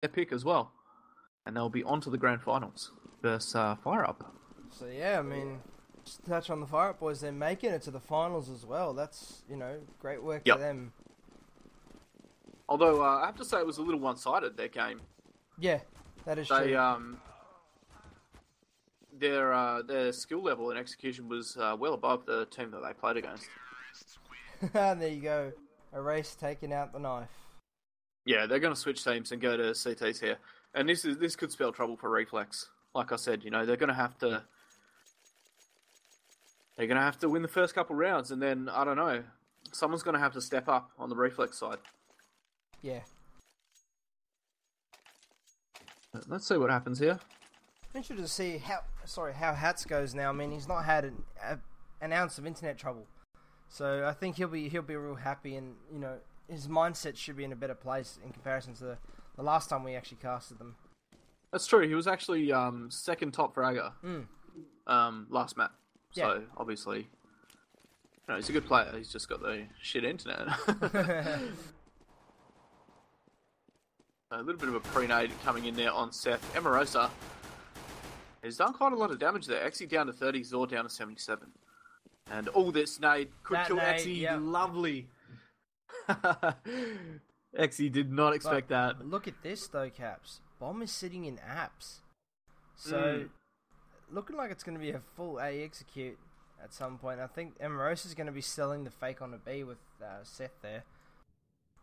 their pick as well. And they'll be on to the grand finals versus Fire Up. So yeah, I mean, just to touch on the Fire Up boys, they're making it to the finals as well. That's, great work for Yep. them. Although I have to say it was a little one-sided, their game. Yeah, that is They true. their skill level and execution was well above the team that they played against. There you go. Erase taking out the knife. Yeah, they're going to switch teams and go to CTs here, and this could spell trouble for Reflex. Like I said, they're going to have to win the first couple rounds, and then I don't know, someone's going to have to step up on the Reflex side. Yeah. Let's see what happens here. I'm interested to see how Hats goes now. I mean, he's not had an ounce of internet trouble, so I think he'll be real happy, and his mindset should be in a better place in comparison to the last time we actually casted them. That's true. He was actually second top fragger last map. So Yeah. obviously, he's a good player. He's just got the shit internet. A little bit of a pre-nade coming in there on Seth. Emerosa has done quite a lot of damage there. Exy down to 30, Zor down to 77. And all this nade could That kill nade, Exy. yep. Lovely. Exy did not expect that. Look at this though, Caps. Bomb is sitting in apps, so looking like it's going to be a full A execute at some point. I think Emerosa is going to be selling the fake on a B with Seth there.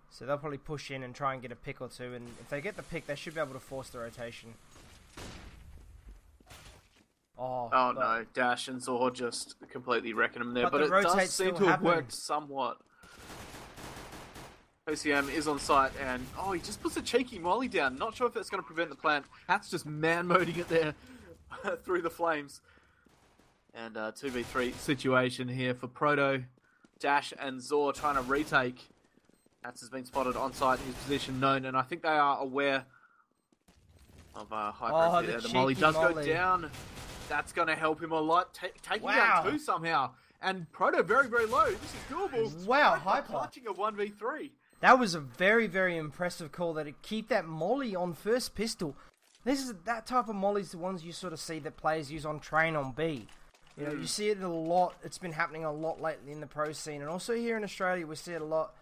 So they'll probably push in and try and get a pick or two, and if they get the pick, they should be able to force the rotation. Oh no, Dash and Zor just completely wrecking him there, But but the it does rotate's seem still to have happening. worked somewhat. OCM is on site, and he just puts a cheeky molly down. Not sure if that's going to prevent the plant. Hat's just man-moding it there through the flames. And 2v3 situation here for Proto, Dash, and Zor trying to retake. Hats has been spotted on site, his position known, and I think they are aware of Hyper. The molly does go down. That's going to help him a lot. Taking down 2 somehow. And Proto very, very low. This is doable. Wow, Hyper clutching a 1v3. That was a very, very impressive call to keep that molly on first pistol. This is that type of molly's the ones you sort of see that players use on train on B. You see it a lot. It's been happening a lot lately in the pro scene, and also here in Australia we see it a lot.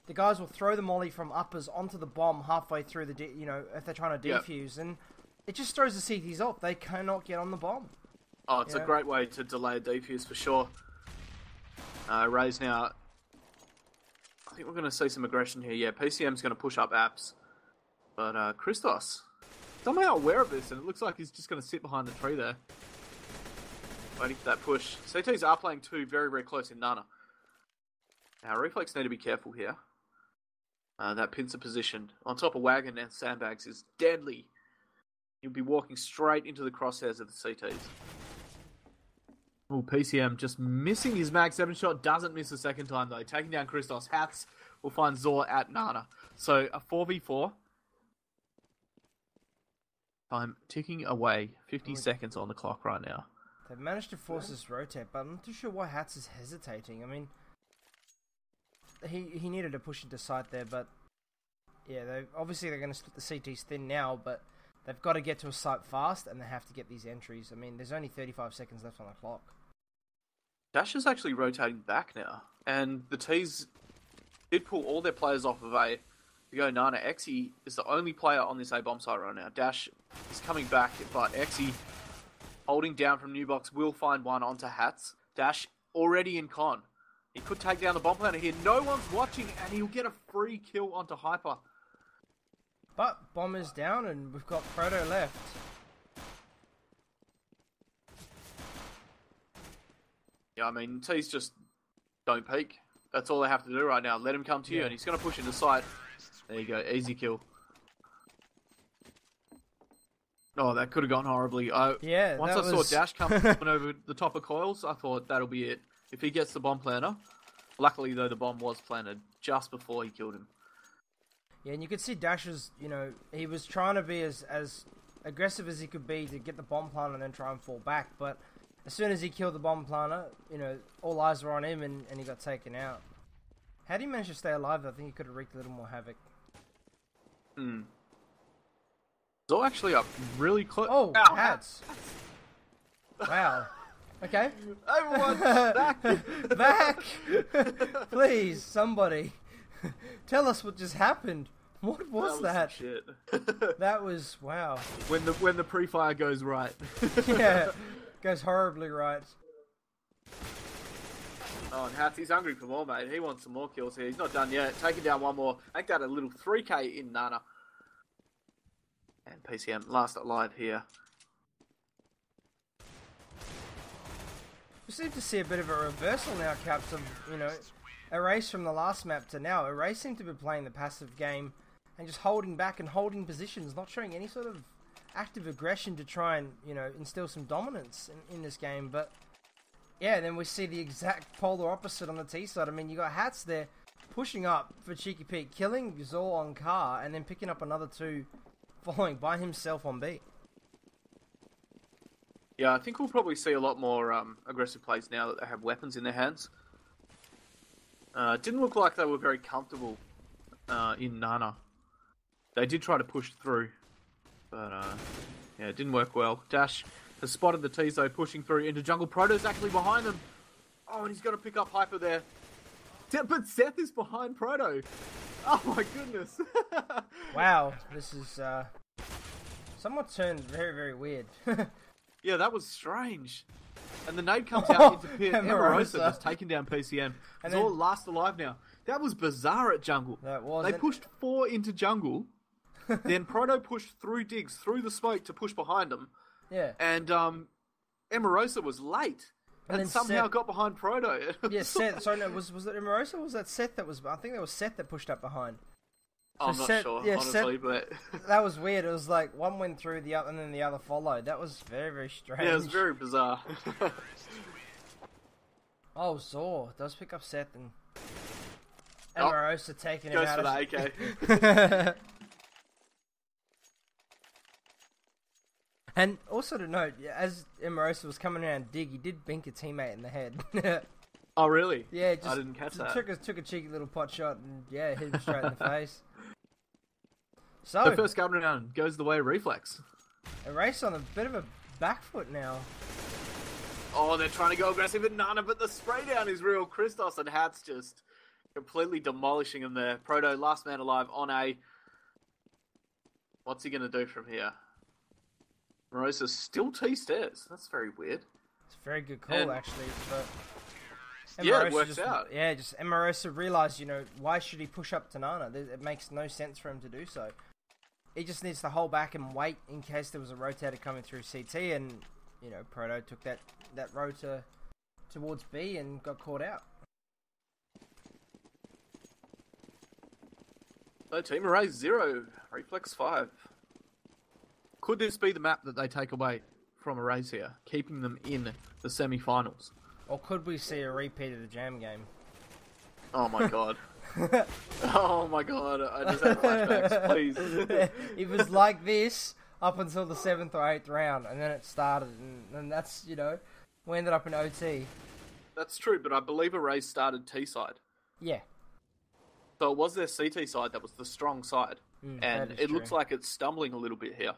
The guys will throw the molly from uppers onto the bomb halfway through the if they're trying to defuse, and it just throws the CTs off. They cannot get on the bomb. Oh, it's a great way to delay a defuse for sure. Ray's now. I think we're going to see some aggression here. Yeah, PCM's going to push up apps. But Christos, somehow aware of this, and it looks like he's just going to sit behind the tree there. Waiting for that push. CTs are playing 2 very, very close in Nana. Now, Reflex need to be careful here. That pincer position on top of Wagon and Sandbags is deadly. You'll be walking straight into the crosshairs of the CTs. Oh, PCM just missing his mag 7 shot. Doesn't miss a second time, though. Taking down Christos. Hats will find Zor at Nana. So, a 4v4. Time ticking away. 50 seconds on the clock right now. They've managed to force this rotate, but I'm not too sure why Hats is hesitating. I mean, he needed to push into sight there, but yeah, they're going to split the CTs thin now, but they've got to get to a site fast, and they have to get these entries. I mean, there's only 35 seconds left on the clock. Dash is actually rotating back now, and the T's did pull all their players off of A to go Nana. Exy is the only player on this A bomb site right now. Dash is coming back, but Exy holding down from New Box will find one onto Hats. Dash already in con. He could take down the bomb planner here. No one's watching, and he'll get a free kill onto Hyper. But bomb is down, and we've got Proto left. Yeah, I mean, T's just don't peek. That's all they have to do right now. Let him come to you, and he's going to push into sight. There you go, easy kill. Oh, that could have gone horribly. Once I saw Dash coming over the top of coils, I thought that'll be it. If he gets the bomb planter. Luckily, though, the bomb was planted just before he killed him. Yeah, and you could see Dash's, he was trying to be as aggressive as he could be to get the bomb planter and then try and fall back, but as soon as he killed the bomb planter, all eyes were on him and he got taken out. Had he managed to stay alive, I think he could have wreaked a little more havoc. Zor actually up really close. Oh, Ow. hats. Wow. Okay. Everyone, back! Back! Please, somebody. Tell us what just happened. What was that? Shit. That was, wow. When the pre-fire goes right. Yeah, goes horribly right. Oh, and Hats, he's hungry for more, mate. He wants some more kills here. He's not done yet. Taking down one more. Make that a little 3k in Nana. And PCM last alive here. We seem to see a bit of a reversal now, Caps, of, Erase from the last map to now. Erase seem to be playing the passive game and just holding back and holding positions, not showing any sort of active aggression to try and, instill some dominance in this game. But, yeah, then we see the exact polar opposite on the T side. I mean, you got Hats there pushing up for Cheeky Pete, killing Zor on car, and then picking up another two following by himself on B. Yeah, I think we'll probably see a lot more aggressive plays now that they have weapons in their hands. Didn't look like they were very comfortable in Nana. They did try to push through, but yeah, it didn't work well. Dash has spotted the T's though, pushing through into jungle. Proto's actually behind them. Oh, and he's got to pick up Hyper there. But Seth is behind Proto. Oh my goodness. Wow, this is somewhat turned very, very weird. Yeah, that was strange. And the nade comes out into pit. Emerosa has taken down PCM. It's all last alive now. That was bizarre at jungle. That was. They pushed 4 into jungle. Then Proto pushed through digs, through the smoke to push behind them. Yeah. And Emerosa was late. And somehow Seth got behind Proto. Yeah, Seth. Sorry, no, was it Emerosa or was that Seth that was... I think that was Seth that pushed up behind. I'm not sure, honestly, but... That was weird. It was like one went through the other and then the other followed. That was very, very strange. Yeah, it was very bizarre. Oh, Zor does pick up Seth and Emerosa taking him out. Goes for the AK. And also to note, as Emerosa was coming around dig, he did bink a teammate in the head. Oh, really? Yeah, just I didn't catch that. Took a cheeky little pot shot and, yeah, hit him straight in the face. So, the first gun round goes the way of Reflex. Erase on a bit of a back foot now. Oh, they're trying to go aggressive at Nana, but the spray down is real. Christos and Hats just completely demolishing him there. Proto, last man alive on A. What's he going to do from here? Morosa still T-stairs. That's very weird. It's a very good call, actually. But yeah, it works out. Yeah, just Emerosa realised, why should he push up to Nana? It makes no sense for him to do so. He just needs to hold back and wait in case there was a rotator coming through CT, and, Proto took that rotor towards B and got caught out. So, Team Erase 0, Reflex 5. Could this be the map that they take away from Erase here, keeping them in the semi-finals? Or could we see a repeat of the Jam game? Oh my god. Oh my god, I just had flashbacks, please. It was like this up until the 7th or 8th round, and then it started, and that's, we ended up in OT. That's true, but I believe Erase started T-side. Yeah. So it was their CT side that was the strong side. And it looks like it's stumbling a little bit here.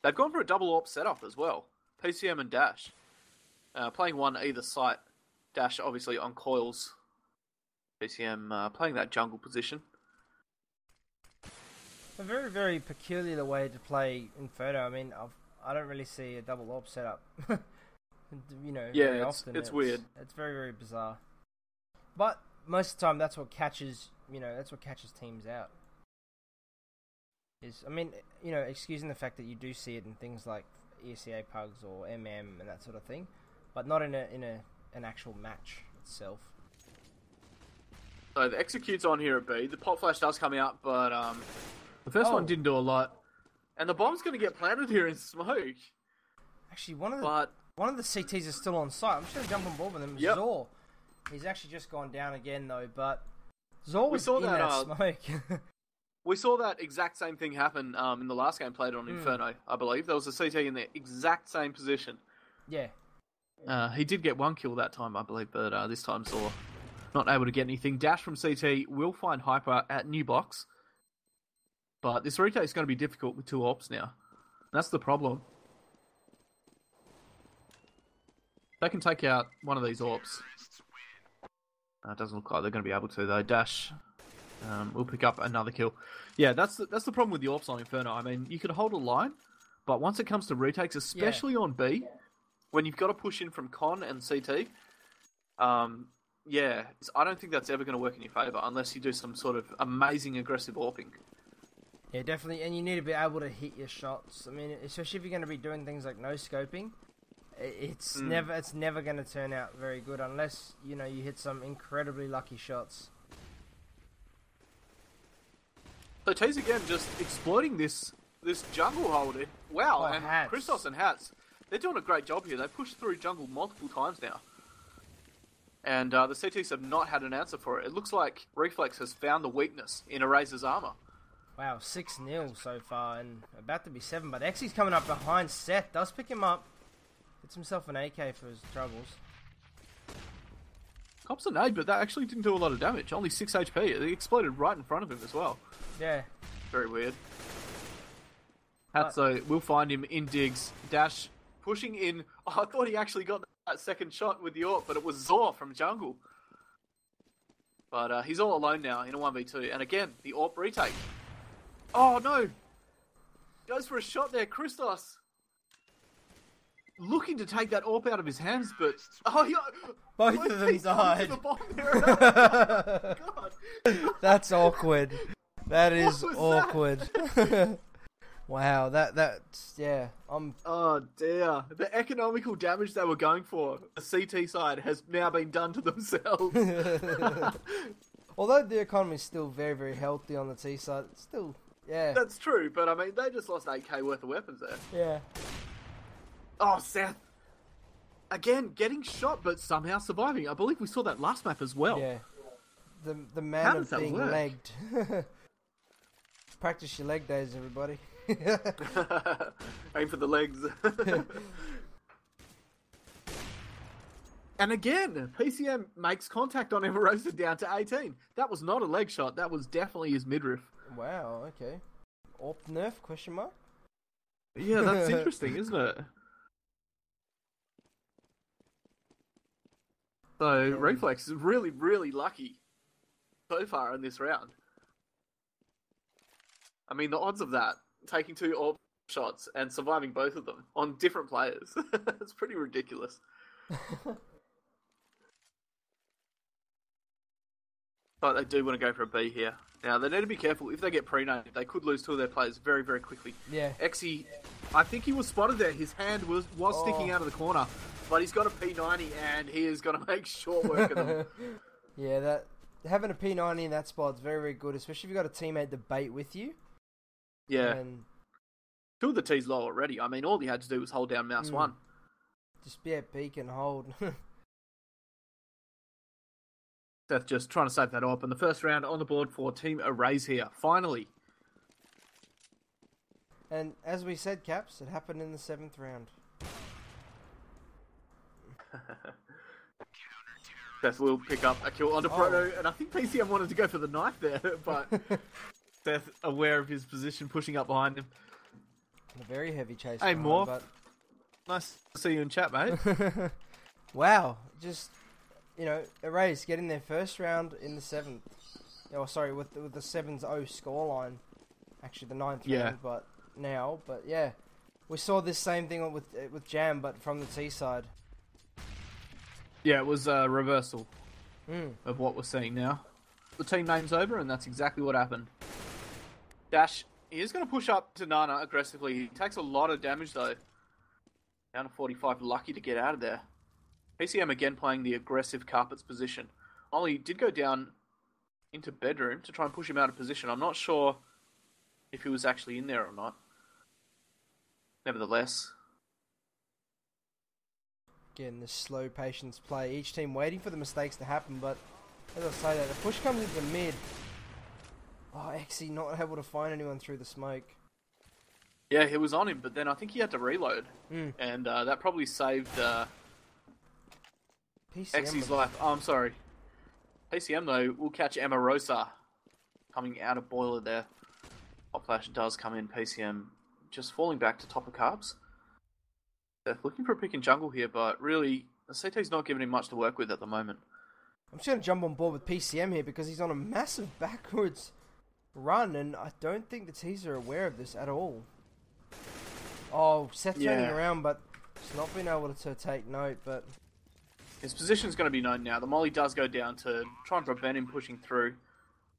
They've gone for a double AWP setup as well. PCM and Dash. Playing one either site. Dash obviously on coils. PCM playing that jungle position. A very, very peculiar way to play Inferno. I mean, I don't really see a double AWP setup. Very often. It's weird. It's very, very bizarre. But most of the time, that's what catches, teams out. Excusing the fact that you do see it in things like ESCA pugs or MM and that sort of thing, but not in an actual match itself. So the execute's on here at B. The pop flash does come out, but the first one didn't do a lot. And the bomb's going to get planted here in smoke. Actually, one of the CTs is still on site. I'm just going to jump on board with him. Yep. Zor. He's actually just gone down again though, but Zor was in that smoke. We saw that exact same thing happen in the last game played on Inferno, I believe. There was a CT in the exact same position. Yeah. He did get one kill that time, I believe, but this time Zor not able to get anything. Dash from CT will find Hyper at new box. But this retake is going to be difficult with 2 AWPs now. That's the problem. They can take out one of these AWPs. It doesn't look like they're going to be able to, though. Dash will pick up another kill. Yeah, that's the problem with the AWPs on Inferno. I mean, you could hold a line, but once it comes to retakes, especially on B, when you've got to push in from Con and CT, I don't think that's ever going to work in your favour unless you do some sort of amazing aggressive AWPing. Yeah, definitely, and you need to be able to hit your shots. I mean, especially if you're going to be doing things like no scoping, it's never going to turn out very good unless you hit some incredibly lucky shots. So T's again just exploiting this jungle hold. Wow, and Hats. Christos and Hats, they're doing a great job here. They pushed through jungle multiple times now. And the CTs have not had an answer for it. It looks like Reflex has found the weakness in Eraser's armor. Wow, 6-0 so far, and about to be 7. But Xy's coming up behind Seth. Does pick him up. Gets himself an AK for his troubles. Cops a nade, but that actually didn't do a lot of damage. Only 6 HP. It exploded right in front of him as well. Yeah. Very weird. Hats, though, we'll find him in digs. Dash pushing in. Oh, I thought he actually got that second shot with the AWP, but it was Zor from jungle. But he's all alone now in a 1v2. And again, the AWP retake. Oh, no! Goes for a shot there, Christos. Looking to take that AWP out of his hands, but... Oh, yeah! Both of them died. The bomb there. Oh, God. That's awkward. That is awkward. That? Wow, that's... Yeah, Oh, dear. The economical damage they were going for, the CT side, has now been done to themselves. Although the economy's still very, very healthy on the T side, it's still... Yeah. That's true, but I mean, they just lost 8k worth of weapons there. Yeah. Oh, Seth. Again, getting shot, but somehow surviving. I believe we saw that last map as well. Yeah. The man of being work? legged. Practice your leg days, everybody. Aim for the legs. And again, PCM makes contact on him, roasted down to 18. That was not a leg shot. That was definitely his midriff. Wow, okay. AWP nerf, question mark? Yeah, that's interesting, isn't it? So, Reflex is really, really lucky so far in this round. I mean, the odds of that, taking 2 AWP shots and surviving both of them on different players, it's pretty ridiculous. But they do want to go for a B here. Now, they need to be careful. If they get pre-named, they could lose 2 of their players very, very quickly. Yeah. Exy, I think he was spotted there. His hand was sticking out of the corner. But he's got a P90, and he is going to make short work of them. Yeah, having a P90 in that spot is very, very good, especially if you've got a teammate to bait with you. Yeah. And 2 of the T's low already. I mean, all he had to do was hold down mouse 1. Just be at peak and hold. Seth just trying to save that up. And the first round on the board for Team Erase here. Finally. And as we said, Caps, it happened in the 7th round. Seth will pick up a kill onto Proto. And I think PCM wanted to go for the knife there. But Seth, aware of his position, pushing up behind him. A very heavy chase. Hey, Morph. But... Nice to see you in chat, mate. Wow. Just... Erase getting their first round in the 7th. Oh, sorry, with the 7-0 scoreline. Actually, the 9th round, but yeah. We saw this same thing with Jam, but from the T side. Yeah, it was a reversal of what we're seeing now. The team name's over, and that's exactly what happened. Dash, he is going to push up to Nana aggressively. He takes a lot of damage, though. Down to 45, lucky to get out of there. PCM again playing the aggressive carpets position. Ollie did go down into bedroom to try and push him out of position. I'm not sure if he was actually in there or not. Nevertheless. Again, this slow patience play. Each team waiting for the mistakes to happen, but as I say that, the push comes into mid. Oh, Exy not able to find anyone through the smoke. Yeah, he was on him, but then I think he had to reload. And that probably saved... Exy's life. Oh, I'm sorry. PCM, though, will catch Emarosa coming out of boiler there. Hot Flash does come in. PCM just falling back to top of carbs. They're looking for a pick in jungle here, but really, the CT's not giving him much to work with at the moment. I'm just going to jump on board with PCM here because he's on a massive backwards run, and I don't think the T's are aware of this at all. Oh, Seth turning around, but he's not been able to take note, but... His position's going to be known now. The molly does go down to try and prevent him pushing through.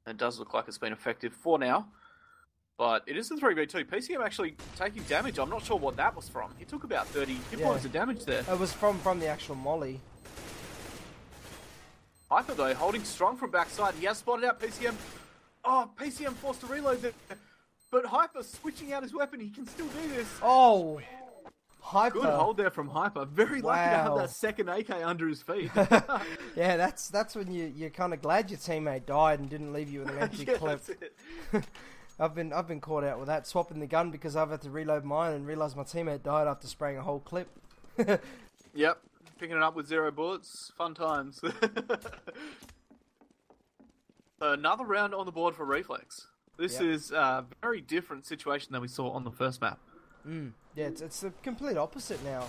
And it does look like it's been effective for now. But it is a 3v2. PCM actually taking damage. I'm not sure what that was from. He took about 30 hit points of damage there. It was from the actual molly. Hyper, though, holding strong from backside. He has spotted out PCM. Oh, PCM forced to reload there. But Hyper switching out his weapon. He can still do this. Oh, Hyper. Good hold there from Hyper. Very lucky to have that second AK under his feet. Yeah, that's when you're kind of glad your teammate died and didn't leave you with an empty clip. That's it. I've been caught out with that, swapping the gun because I've had to reload mine and realised my teammate died after spraying a whole clip. Yep, picking it up with 0 bullets. Fun times. Another round on the board for Reflex. This is a very different situation than we saw on the first map. Yeah, it's the complete opposite now.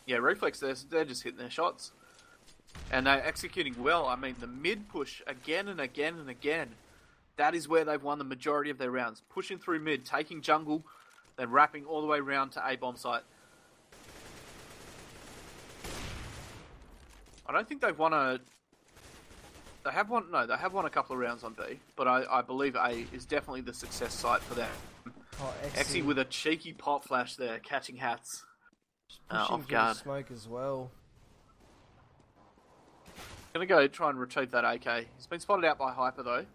Yeah, Reflex, they're just hitting their shots. And they're executing well. I mean, the mid push again and again and again. That is where they've won the majority of their rounds. Pushing through mid, taking jungle, then wrapping all the way around to A bomb site. I don't think they've won a... They have won a couple of rounds on B, but I believe A is definitely the success site for them. Oh, Exy with a cheeky pop flash there, catching hats. Pushing through the smoke as well. Gonna go try and retrieve that AK. He's been spotted out by Hyper though.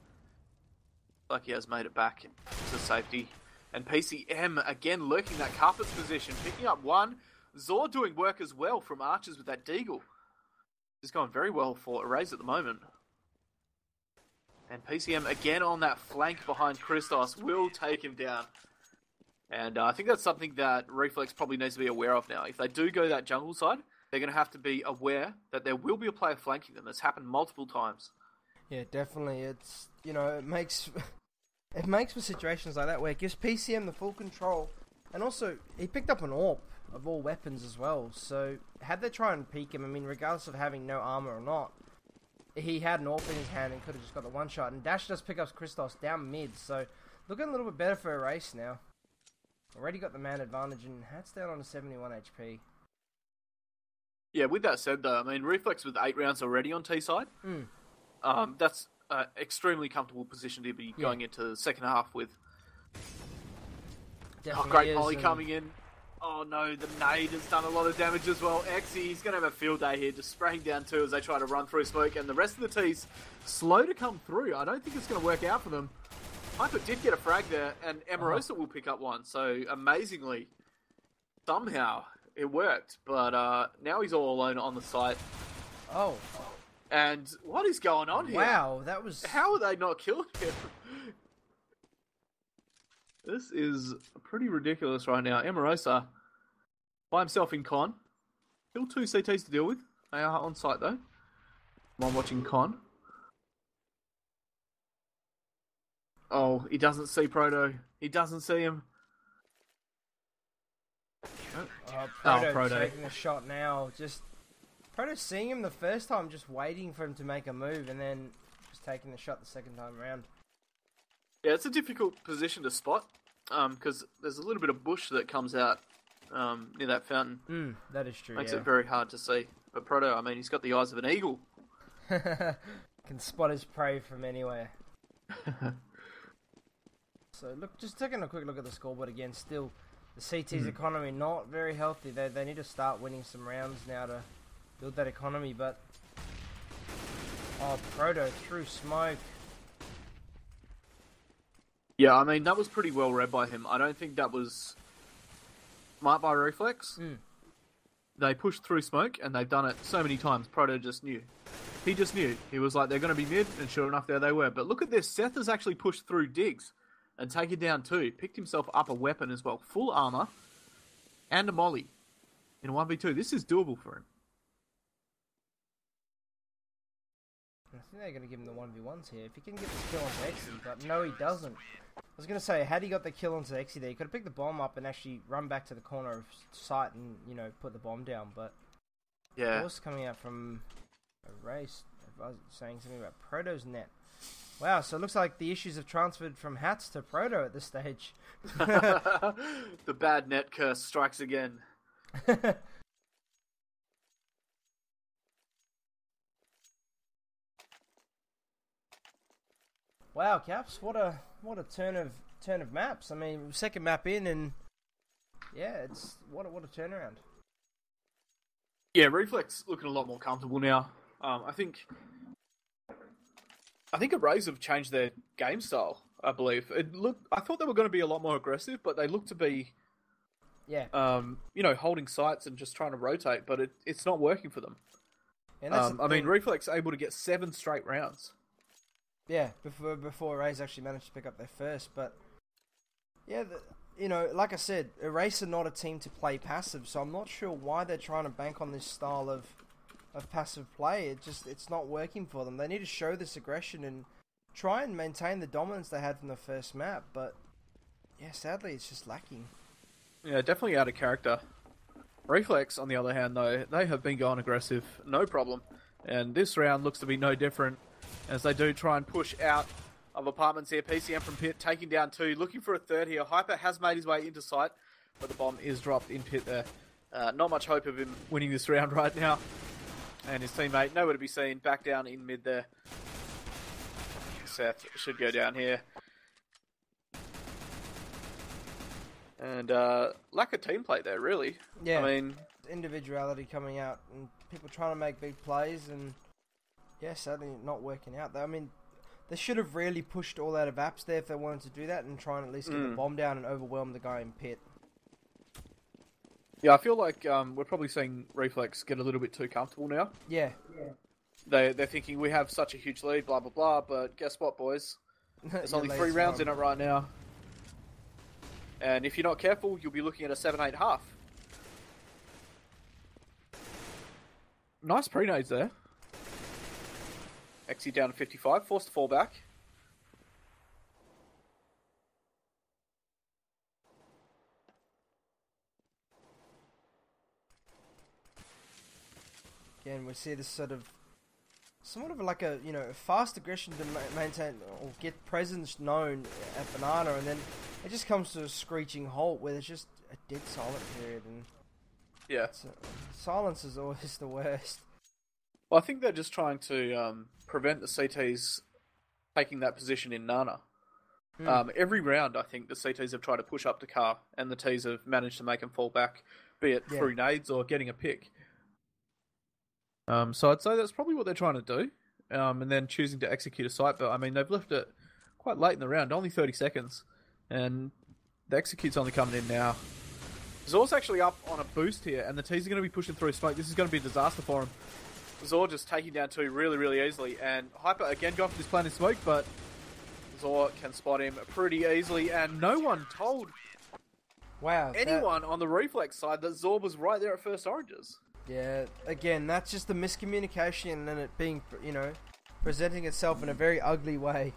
Like he has made it back to safety. And PCM again lurking that carpet's position, picking up one. Zor doing work as well from Archers with that Deagle. It's going very well for Erase at the moment. And PCM again on that flank behind Christos will take him down. And I think that's something that Reflex probably needs to be aware of now. If they do go that jungle side, they're going to have to be aware that there will be a player flanking them. That's happened multiple times. Yeah, definitely. It's, it makes for situations like that where it gives PCM the full control. And also, he picked up an AWP of all weapons as well. So, had they try and peek him, I mean, regardless of having no armor or not, he had an AWP in his hand and could have just got the one shot. And Dash does pick up Christos down mid. So, looking a little bit better for Erase now. Already got the man advantage and Hat's down on a 71 HP. Yeah, with that said though, I mean, Reflex with 8 rounds already on T side. That's an extremely comfortable position to be going into the second half with. Great volley coming in. Oh no, the nade has done a lot of damage as well. Exy, he's going to have a field day here, just spraying down 2 as they try to run through smoke, and the rest of the T's slow to come through. I don't think it's going to work out for them. Hyper did get a frag there, and Emerosa will pick up one, so amazingly, somehow, it worked. But now he's all alone on the site. Oh. And what is going on here? Wow, that was... How are they not killing him? This is pretty ridiculous right now. Emerosa, by himself in con. Still 2 CTs to deal with. They are on site though. I'm watching con. Oh, he doesn't see Proto. He doesn't see him. Proto taking a shot now. Just Proto seeing him the first time, just waiting for him to make a move, and then just taking the shot the second time around. Yeah, it's a difficult position to spot, because there's a little bit of bush that comes out near that fountain. That is true. Makes it very hard to see. But Proto, I mean, he's got the eyes of an eagle. Can spot his prey from anywhere. So look, just taking a quick look at the scoreboard again. Still, the CT's economy not very healthy. They need to start winning some rounds now to build that economy. But Proto through smoke. Yeah, I mean, that was pretty well read by him. I don't think that was smart by Reflex. They pushed through smoke, and they've done it so many times. Proto just knew. He just knew. He was like, they're going to be mid, and sure enough, there they were. But look at this. Seth has actually pushed through digs and taken down 2. Picked himself up a weapon as well. Full armor and a molly in 1v2. This is doable for him. I think they're going to give him the 1v1s here. If he can get this kill onto Exy, but no, he doesn't. I was going to say, had he got the kill onto Exy there, he could have picked the bomb up and actually run back to the corner of sight and, you know, put the bomb down. But Yeah. Force coming out from Erase. I was saying something about Proto's net. Wow, so it looks like the issues have transferred from Hats to Proto at this stage. The bad net curse strikes again. Wow, Caps, what a turn of maps. I mean, second map in, and yeah, it's what a turnaround. Yeah, Reflex looking a lot more comfortable now. I think Erase have changed their game style. I believe I thought they were going to be a lot more aggressive, but they look to be, holding sights and just trying to rotate. But it's not working for them. I mean, Reflex able to get 7 straight rounds. Yeah, before Erase actually managed to pick up their first, but yeah, like I said, Erase are not a team to play passive, so I'm not sure why they're trying to bank on this style of passive play. It's not working for them. They need to show this aggression and try and maintain the dominance they had from the first map, but yeah, sadly it's just lacking. Yeah, definitely out of character. Reflex, on the other hand, though, they have been going aggressive, no problem, and this round looks to be no different. As they do try and push out of apartments here. PCM from Pit taking down 2, looking for a third here. Hyper has made his way into sight, but the bomb is dropped in Pit there. Not much hope of him winning this round right now. And his teammate, nowhere to be seen, back down in mid there. Seth should go down here. And lack of team play there, really. Yeah, I mean, individuality coming out and people trying to make big plays and... yeah, sadly not working out. I mean, they should have really pushed all out of apps there if they wanted to do that and try and at least get the bomb down and overwhelm the guy in Pit. Yeah, I feel like we're probably seeing Reflex get a little bit too comfortable now. Yeah. They're thinking we have such a huge lead, blah, blah, blah, but guess what, boys? There's only 3 rounds in it right now. And if you're not careful, you'll be looking at a 7-8 half. Nice pre-nades there. Exy down to 55, forced to fall back. Again, we see this somewhat of like a, fast aggression to maintain or get presence known at Banana, and then it just comes to a screeching halt where there's just a dead silent period, and yeah, silence is always the worst. Well, I think they're just trying to prevent the CTs taking that position in Nana. Every round, I think the CTs have tried to push up to Car, and the Ts have managed to make them fall back, be it through nades or getting a pick. So I'd say that's probably what they're trying to do, and then choosing to execute a site. But I mean, they've left it quite late in the round, only 30 seconds, and the execute's only coming in now. Zor's actually up on a boost here, and the Ts are going to be pushing through smoke. This is going to be a disaster for him. Zor just taking down 2 really, really easily, and Hyper again going for this plan in smoke, but Zor can spot him pretty easily, and no one told anyone on the Reflex side that Zor was right there at first oranges. Yeah, again, that's just the miscommunication and it being, presenting itself in a very ugly way.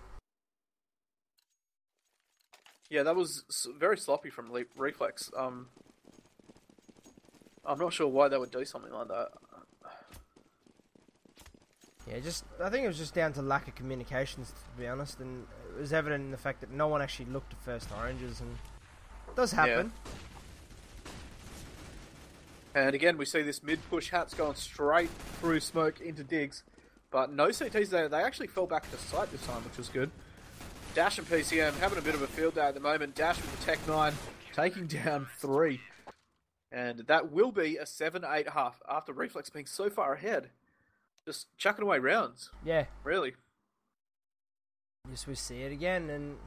Yeah, that was very sloppy from Reflex. I'm not sure why they would do something like that. Yeah, I think it was just down to lack of communications, to be honest, and it was evident in the fact that no one actually looked at first oranges, and it does happen. Yeah. And again, we see this mid-push Hats going straight through smoke into digs, but no CTs there. They actually fell back to sight this time, which was good. Dash and PCM having a bit of a field day at the moment. Dash with the Tech 9 taking down 3. And that will be a 7-8 half after Reflex being so far ahead. Just chucking away rounds. Yeah. Really. Yes, we see it again, and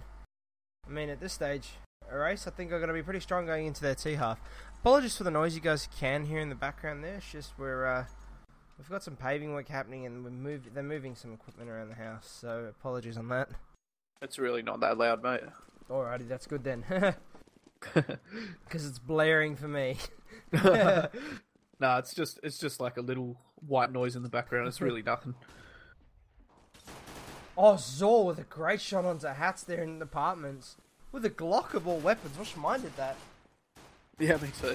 I mean, at this stage, Erase, I think, are going to be pretty strong going into their T half. Apologies for the noise you guys can hear in the background there. It's just we've got some paving work happening, and they're moving some equipment around the house, so apologies on that. It's really not that loud, mate. Alrighty, that's good then. Because it's blaring for me. No, it's just like a little white noise in the background. It's really nothing. Oh, Zor with a great shot onto Hats there in the apartments. With a Glock of all weapons. Wish mine did that. Yeah, me too.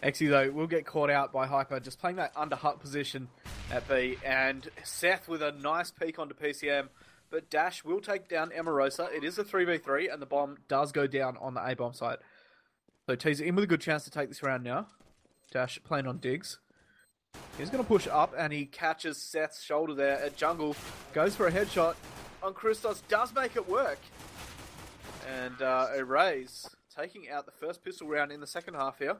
Exy, though, will get caught out by Hyper, just playing that under hut position at B. And Seth with a nice peek onto PCM. But Dash will take down Emarosa. It is a 3v3, and the bomb does go down on the A-bomb site. So Teaser in with a good chance to take this round now. Dash playing on digs. He's going to push up, and he catches Seth's shoulder there at jungle. Goes for a headshot on Christos. Does make it work. And Erase taking out the first pistol round in the second half here.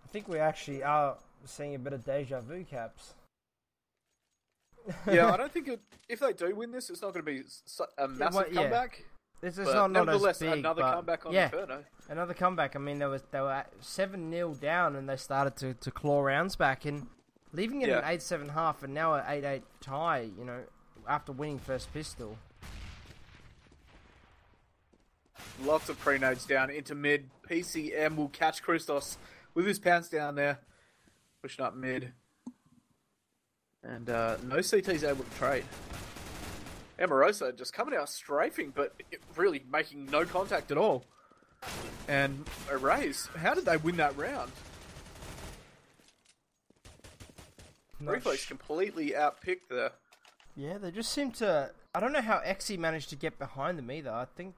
I think we actually are seeing a bit of deja vu, Caps. Yeah, I don't think if they do win this, it's not going to be a massive comeback. It's not nevertheless, as big, another comeback on Inferno. Another comeback. I mean, they were 7-0 down, and they started to claw rounds back, and leaving it an 8-7 half, and now an 8-8 tie. You know, after winning first pistol. Lots of pre-nades down into mid. PCM will catch Christos with his pants down there, pushing up mid, and no CT's able to trade. Emarosa just coming out strafing, but really making no contact at all. And Erase, how did they win that round? Reflex completely outpicked there. Yeah, they just seem to... I don't know how Exy managed to get behind them either. I think...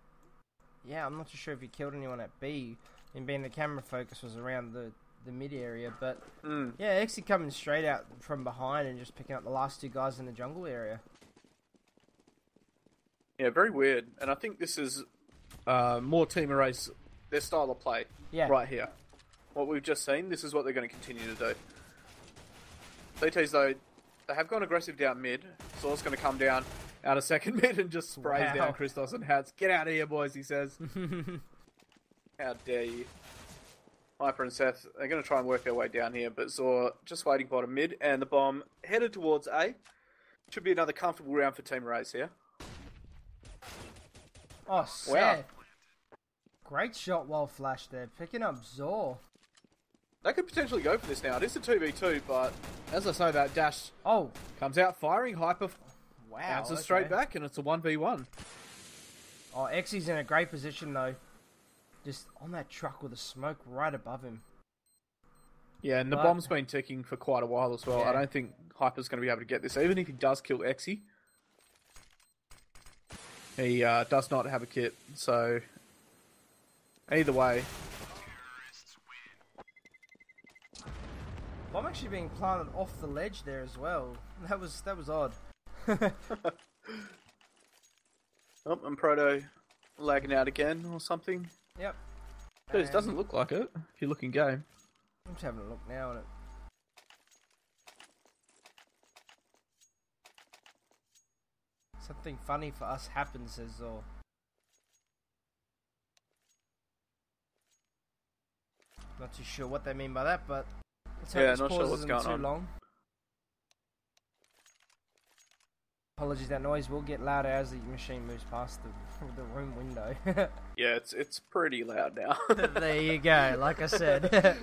Yeah, I'm not too sure if he killed anyone at B, and being the camera focus was around the mid area, but... Yeah, Exy coming straight out from behind and just picking up the last two guys in the jungle area. Yeah, very weird. And I think this is more Team Erase, their style of play right here. What we've just seen, this is what they're going to continue to do. CTs, though, they have gone aggressive down mid. Zor's going to come down out of second mid and just sprays down Christos and Hats. Get out of here, boys, he says. How dare you. Hyper and Seth, they're going to try and work their way down here, but Zor just waiting bottom mid, and the bomb headed towards A. Should be another comfortable round for Team Erase here. Oh, Seth. Wow. Great shot while flash there. Picking up Zor. They could potentially go for this now. It is a 2v2, but as I say, that Dash comes out firing. Hyper bounces straight back, and it's a 1v1. Oh, Exy's in a great position, though. Just on that truck with the smoke right above him. Yeah, and the bomb's been ticking for quite a while as well. Yeah. I don't think Hyper's going to be able to get this, even if he does kill Exy. He does not have a kit, so either way. Bomb actually being planted off the ledge there as well. That was odd. And Proto lagging out again or something. Yep. It doesn't look like it if you look in game. I'm just having a look now at it. Something funny for us happens, says Zor. Not too sure what they mean by that, but let's hope this pause isn't too long. Apologies, that noise will get louder as the machine moves past the room window. Yeah, it's pretty loud now. There you go, like I said.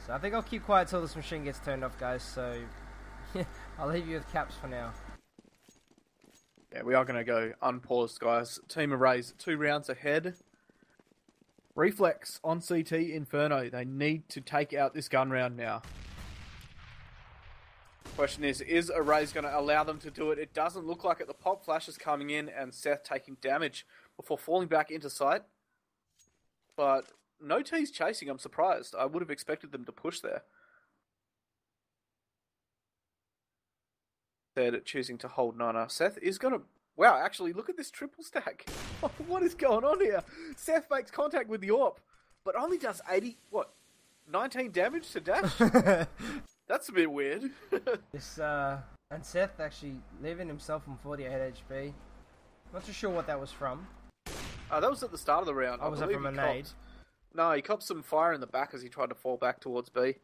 So I think I'll keep quiet till this machine gets turned off, guys, so I'll leave you with Caps for now. Yeah, we are going to go unpaused, guys. Team Erase 2 rounds ahead. Reflex on CT Inferno. They need to take out this gun round now. Question is Erase going to allow them to do it? It doesn't look like it. The pop flash is coming in and Seth taking damage before falling back into sight. But no T's chasing. I'm surprised. I would have expected them to push there. They're choosing to hold Nana. Seth is going to... Wow, actually, look at this triple stack. What is going on here? Seth makes contact with the AWP, but only does 19 damage to Dash? That's a bit weird. And Seth actually leaving himself on 48 HP. Not too sure what that was from. That was at the start of the round. Was that from a nade? No, he copped some fire in the back as he tried to fall back towards B.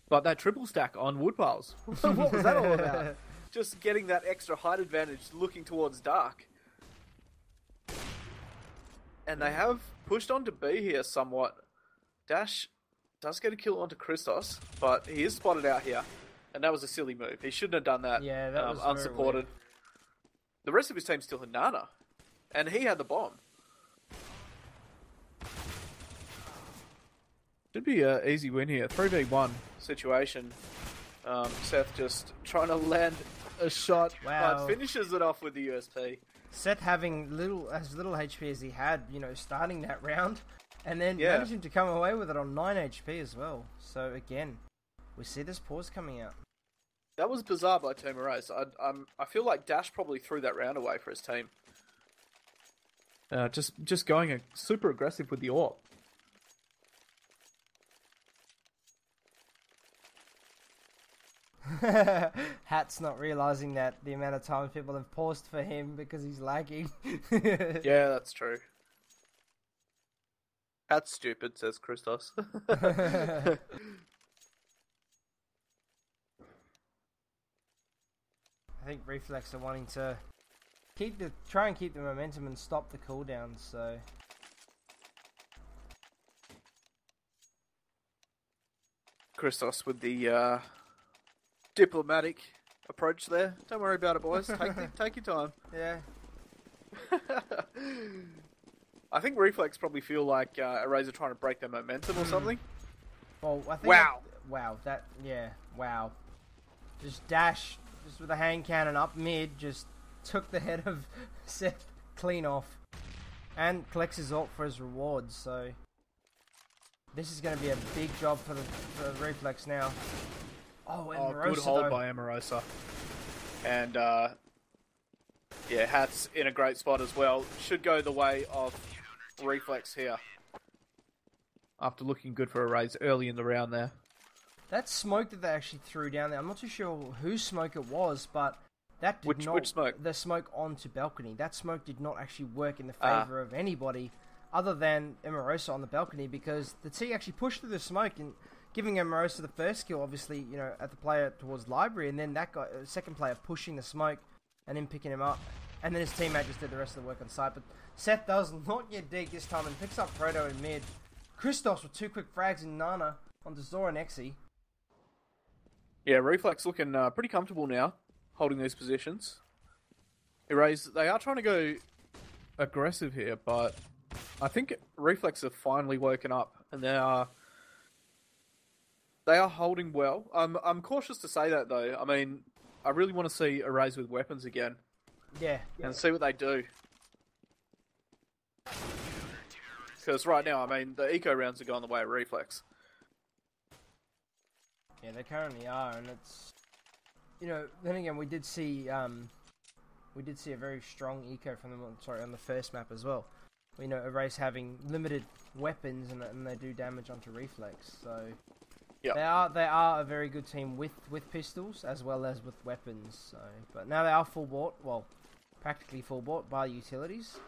But that triple stack on wood piles. What was that all about? Just getting that extra height advantage looking towards dark. And they have pushed on to B here somewhat. Dash does get a kill onto Christos, but he is spotted out here. And that was a silly move. He shouldn't have done that. Yeah, that was very unsupported. weird. The rest of his team still had Nana, and he had the bomb. Should be an easy win here. 3v1 situation. Seth just trying to land a shot, Wow. but finishes it off with the USP. Seth having as little HP as he had, starting that round, and then managing to come away with it on 9 HP as well. So again, we see this pause coming out. That was bizarre by Team Erase. I feel like Dash probably threw that round away for his team. Just going super aggressive with the AWP. Hat's not realizing that the amount of time people have paused for him because he's lagging. Yeah, that's true. Hat's stupid, says Christos. I think Reflex are wanting to try and keep the momentum and stop the cooldowns, so Christos with the diplomatic approach there. Don't worry about it, boys. Take your time. yeah. I think Reflex probably feel like Erase are trying to break their momentum or something. Well, I think Wow. Wow. Just Dash, just with a hand cannon up mid, just took the head of Seth clean off, and collects his ult for his rewards. So this is going to be a big job for the Reflex now. Oh, and Morosa, good hold though. by Amorosa. And Hat's in a great spot as well. Should go the way of Reflex here. After looking good for Erase early in the round there. That smoke that they actually threw down there, I'm not too sure whose smoke it was, but that did not... Which smoke? The smoke onto balcony. That smoke did not actually work in the favour of anybody other than Amorosa on the balcony, because the T actually pushed through the smoke and giving Amorosa the first kill, obviously, at the player towards Library, and then that guy, second player pushing the smoke and him picking him up, and then his teammate just did the rest of the work on site. But Seth does not get dig this time and picks up Proto in mid. Christos with 2 quick frags in Nana onto Zora and Exy. Yeah, Reflex looking pretty comfortable now, holding these positions. Erase, they are trying to go aggressive here, but I think Reflex have finally woken up, and they are holding well. I'm cautious to say that, though. I mean, I really want to see Erase with weapons again. Yeah. And see what they do. Because right now, I mean, the eco rounds are going the way of Reflex. Yeah, they currently are, and it's... then again, we did see a very strong eco from them on the first map as well. We know Erase having limited weapons, and they do damage onto Reflex, so... Yep. They are a very good team with pistols as well as with weapons. So, but now they are full bought, well, practically full bought by utilities.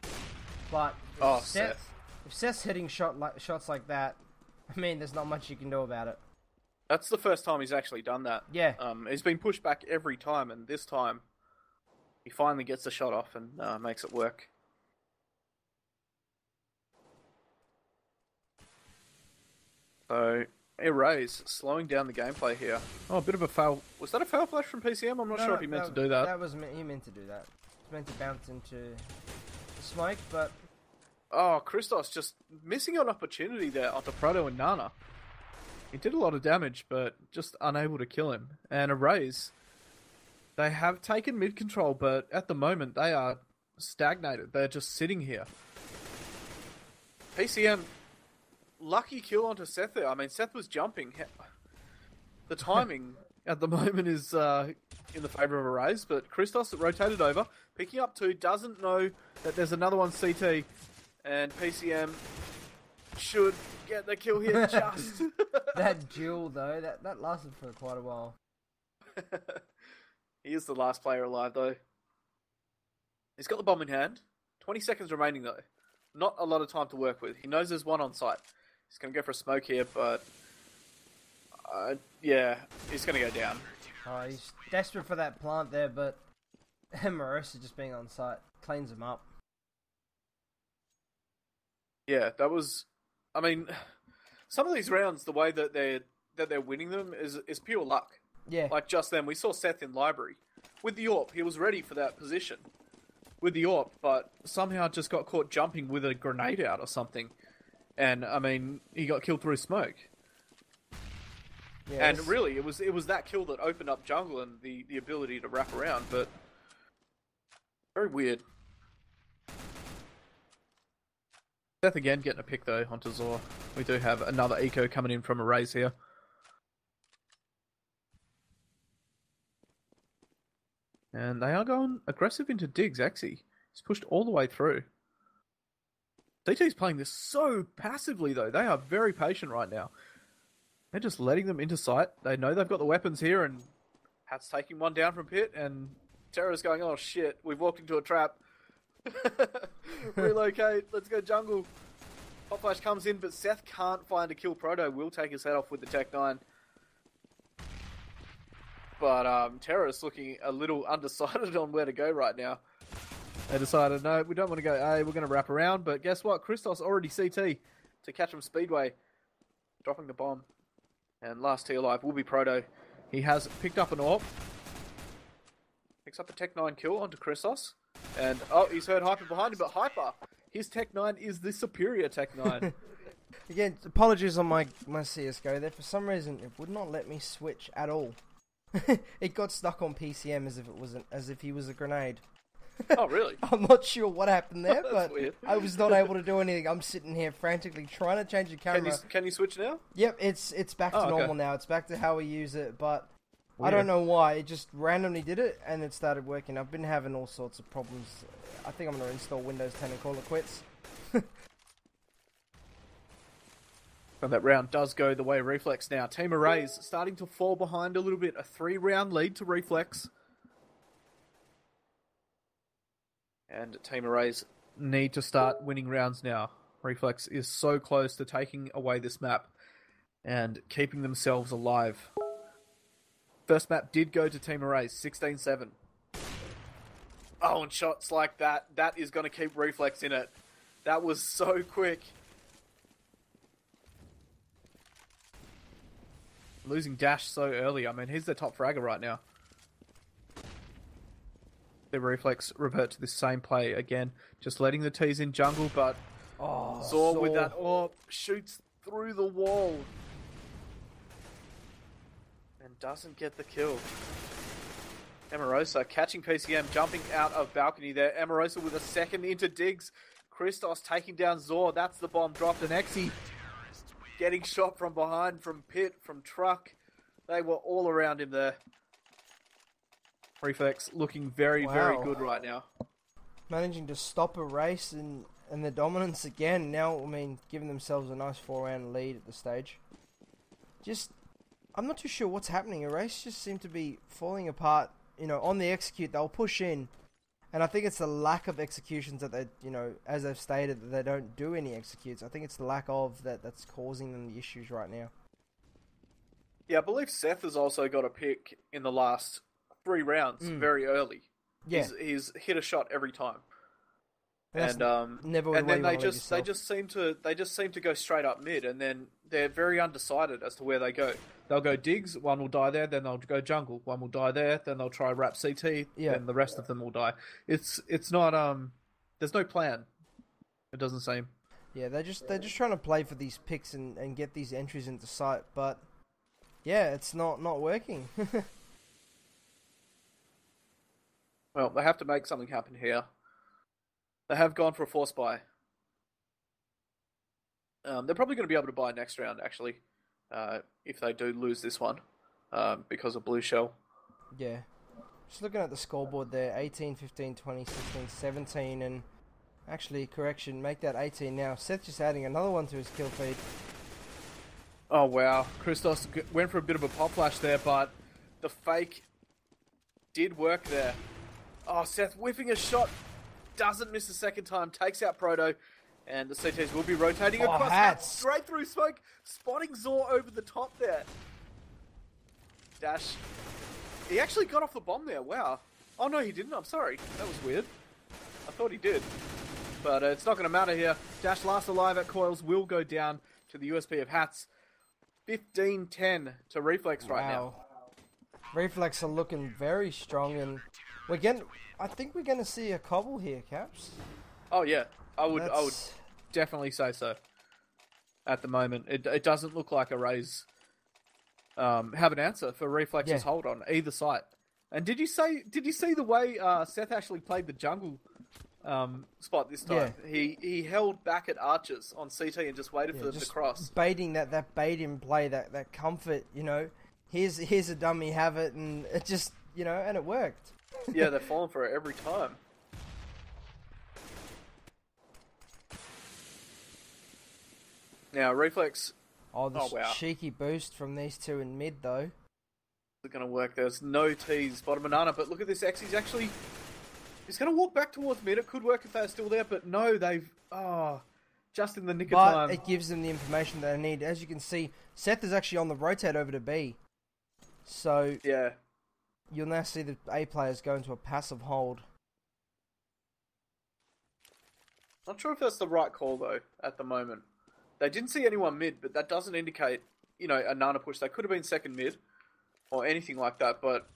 But if Seth's hitting shots like that, I mean, there's not much you can do about it. That's the first time he's actually done that. Yeah. He's been pushed back every time, and this time he finally gets the shot off and makes it work. So Erase slowing down the gameplay here. Oh, a bit of a fail. Was that a foul flash from PCM? I'm not sure if he meant to do that. He meant to do that. He meant to bounce into the smoke, but... Oh, Christos just missing an opportunity there onto Proto and Nana. He did a lot of damage, but just unable to kill him. And Erase, they have taken mid control, but at the moment they are stagnated. They're just sitting here. PCM, lucky kill onto Seth there. I mean, Seth was jumping. The timing at the moment is in the favour of Erase, but Christos rotated over, picking up 2, doesn't know that there's another one CT, and PCM should get the kill here just. That duel, though, that lasted for quite a while. He is the last player alive, though. He's got the bomb in hand. 20 seconds remaining, though. Not a lot of time to work with. He knows there's one on site. He's going to go for a smoke here, but... yeah, he's going to go down. Oh, he's desperate for that plant there, but... Morosa just being on site cleans him up. Yeah, that was... I mean, some of these rounds, the way that they're winning them is pure luck. Yeah. Like just then, we saw Seth in library with the AWP. He was ready for that position with the AWP, but somehow just got caught jumping with a grenade out or something. And, I mean, he got killed through smoke. Yeah, and really, it was that kill that opened up jungle and the ability to wrap around, but very weird. Seth again getting a pick, though, onto Zor. We do have another eco coming in from Erase here. And they are going aggressive into digs, Exy. He's pushed all the way through. CT's playing this so passively, though. They are very patient right now. They're just letting them into sight. They know they've got the weapons here, and Hat's taking one down from Pit, and Terra's going, oh shit, we've walked into a trap. Relocate, let's go jungle. Hot Flash comes in, but Seth can't find a kill. Proto will take his head off with the Tech 9. But Terra's looking a little undecided on where to go right now. They decided, no, we don't want to go A, we're going to wrap around. But guess what? Christos already CT to catch him Speedway. Dropping the bomb. And last T alive will be Proto. He has picked up an AWP. Picks up a Tech 9 kill onto Christos. And, oh, he's heard Hyper behind him, but Hyper, his Tech 9 is the superior Tech 9. Again, apologies on my CSGO there. For some reason, it would not let me switch at all. It got stuck on PCM as if he was a grenade. Oh, really? I'm not sure what happened there, but weird. I was not able to do anything. I'm sitting here frantically trying to change the camera. Can you switch now? Yep, it's back to normal now. It's back to how we use it, but weird. I don't know why. It just randomly did it, and it started working. I've been having all sorts of problems. I think I'm going to install Windows 10 and call it quits. And that round does go the way of Reflex now. Team Erase starting to fall behind a little bit. A 3-round lead to Reflex. And Team Erase need to start winning rounds now. Reflex is so close to taking away this map and keeping themselves alive. First map did go to Team Erase, 16-7. Oh, and shots like that is going to keep Reflex in it. That was so quick. Losing Dash so early. I mean, he's the top fragger right now. The Reflex revert to this same play again. Just letting the T's in jungle, but Zor with that shoots through the wall. And doesn't get the kill. Amorosa catching PCM, jumping out of balcony there. Amorosa with a second into digs. Christos taking down Zor. That's the bomb dropped. And Exy getting shot from behind, from Pit, from Truck. They were all around him there. Reflex looking very, very good right now. Managing to stop a race and the dominance again. Now, I mean, giving themselves a nice 4-round lead at the stage. I'm not too sure what's happening. Erase just seem to be falling apart. You know, on the execute, they'll push in. And I think it's the lack of executions that they, you know, as they've stated, that they don't do any executes. I think it's the lack of that's causing them the issues right now. Yeah, I believe Seth has also got a pick in the last 3 rounds very early. Yeah. He's hit a shot every time. And then they just seem to go straight up mid, and then they're very undecided as to where they go. They'll go digs, one will die there, then they'll go jungle, one will die there, then they'll try wrap CT, then the rest of them will die. It's not there's no plan. It doesn't seem. Yeah, they're just trying to play for these picks and get these entries into sight, but yeah, it's not working. Well, they have to make something happen here. They have gone for a force buy. They're probably going to be able to buy next round, actually, if they do lose this one, because of Blue Shell. Yeah. Just looking at the scoreboard there, 18, 15, 20, 16, 17, and actually, correction, make that 18 now. Seth just adding another one to his kill feed. Oh, wow. Christos went for a bit of a pop flash there, but the fake did work there. Oh, Seth whiffing a shot. Doesn't miss a second time. Takes out Proto. And the CTs will be rotating across. Hat straight through smoke. Spotting Zor over the top there. Dash. He actually got off the bomb there. Wow. Oh, no, he didn't. I'm sorry. That was weird. I thought he did. But it's not going to matter here. Dash last alive at Coils will go down to the USP of Hats. 15-10 to Reflex right now. Reflex are looking very strong, and I think we're gonna see a cobble here, Caps. Oh yeah, I would definitely say so. At the moment, it doesn't look like Erase have an answer for Reflex's hold on either side. And did you see the way Seth actually played the jungle spot this time? Yeah. He held back at archers on CT and just waited for them to cross. Baiting that bait in play, that comfort, here's a dummy, have it, and it just, and it worked. Yeah, they're falling for it every time. Now, Reflex... Oh, wow. Cheeky boost from these two in mid, though. It's going to work. There's no tees bottom banana, but look at this X. He's going to walk back towards mid. It could work if they're still there, but no, they've... just in the nick of time. But it gives them the information that they need. As you can see, Seth is actually on the rotate over to B. So... Yeah. You'll now see the A players go into a passive hold. Not sure if that's the right call, though, at the moment. They didn't see anyone mid, but that doesn't indicate, a Nana push. They could have been second mid or anything like that, but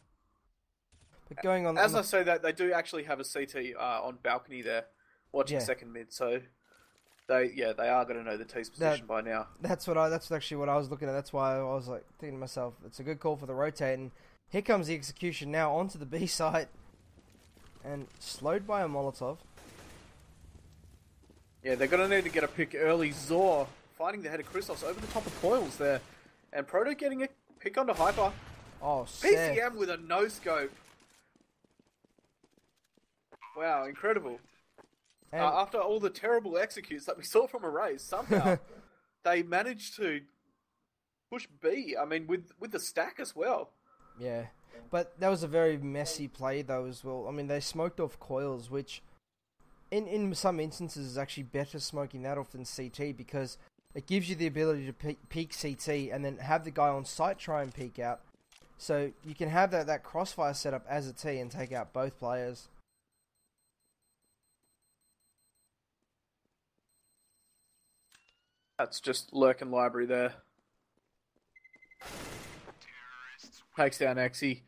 going on... As I say that, they do actually have a CT on balcony there watching second mid, so they are going to know the T's position by now. That's actually what I was looking at. That's why I was thinking to myself, it's a good call for the rotate, and here comes the execution now onto the B site and slowed by a Molotov. Yeah, they're going to need to get a pick early. Zor finding the head of Christos over the top of coils there. And Proto getting a pick onto Hyper. Oh, PCM with a no-scope. Wow, incredible. After all the terrible executes that we saw from Erase, somehow they managed to push B. I mean, with the stack as well. Yeah, but that was a very messy play, though, as well. I mean, they smoked off coils, which... In some instances, is actually better smoking that off than CT because it gives you the ability to peek CT and then have the guy on site try and peek out. So you can have that crossfire setup as a T and take out both players. That's just Lurkin Library there. Takes down Exy.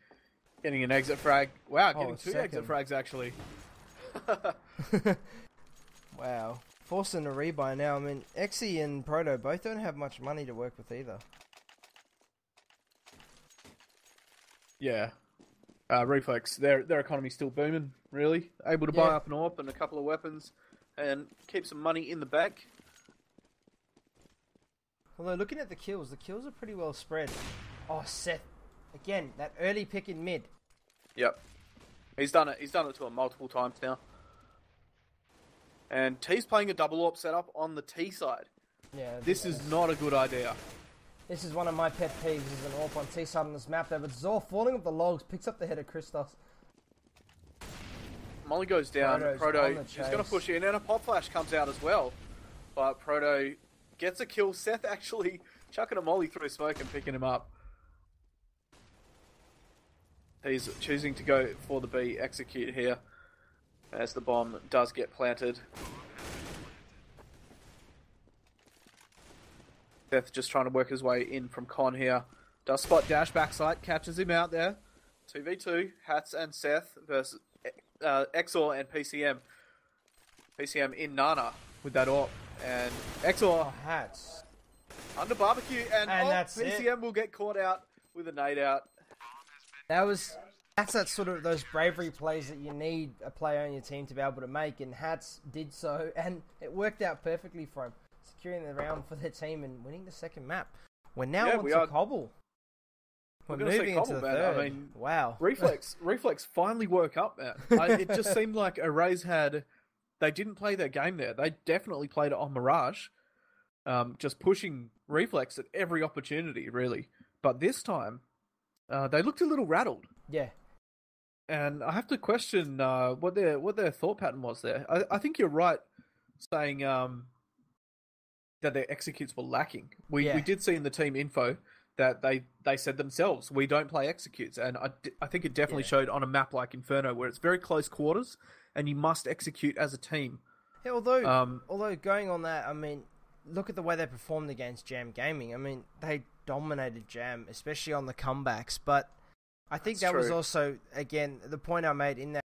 Getting an exit frag. Wow, getting two exit frags actually. Wow. Forcing a rebuy now. I mean, Exy and Proto both don't have much money to work with either. Yeah. Reflex, their economy's still booming, really. Able to buy up an AWP and a couple of weapons and keep some money in the bank. Although, looking at the kills are pretty well spread. Oh, Seth. Again, that early pick in mid. Yep. He's done it to him multiple times now. And T's playing a double AWP setup on the T side. Yeah. This is not a good idea. This is one of my pet peeves, is an AWP on T side on this map there. But Zor falling up the logs, picks up the head of Christos. Molly goes down. Proto is going to push in, and a pop flash comes out as well. But Proto gets a kill. Seth actually chucking a Molly through smoke and picking him up. He's choosing to go for the B execute here as the bomb does get planted. Seth just trying to work his way in from Con here. Does spot dash backside, catches him out there. 2v2, Hats and Seth versus Exor and PCM. PCM in Nana with that AWP. And Exor Hats under barbecue, and that's PCM will get caught out with a nade out. That's that sort of those bravery plays that you need a player on your team to be able to make, and Hats did so, and it worked out perfectly for him, securing the round for their team and winning the second map. We're now on to Cobble. We're moving into the third. I mean, wow. Reflex finally woke up, man. It just seemed like Erase they didn't play their game there. They definitely played it on Mirage, just pushing Reflex at every opportunity, really. But this time, they looked a little rattled. Yeah. And I have to question what their thought pattern was there. I think you're right saying that their executes were lacking. We did see in the team info that they said themselves, we don't play executes. And I think it definitely showed on a map like Inferno where it's very close quarters and you must execute as a team. Yeah, although going on that, I mean, look at the way they performed against Jam Gaming. I mean, they dominated Jam, especially on the comebacks. But I think That's that was true. also, again, the point I made in that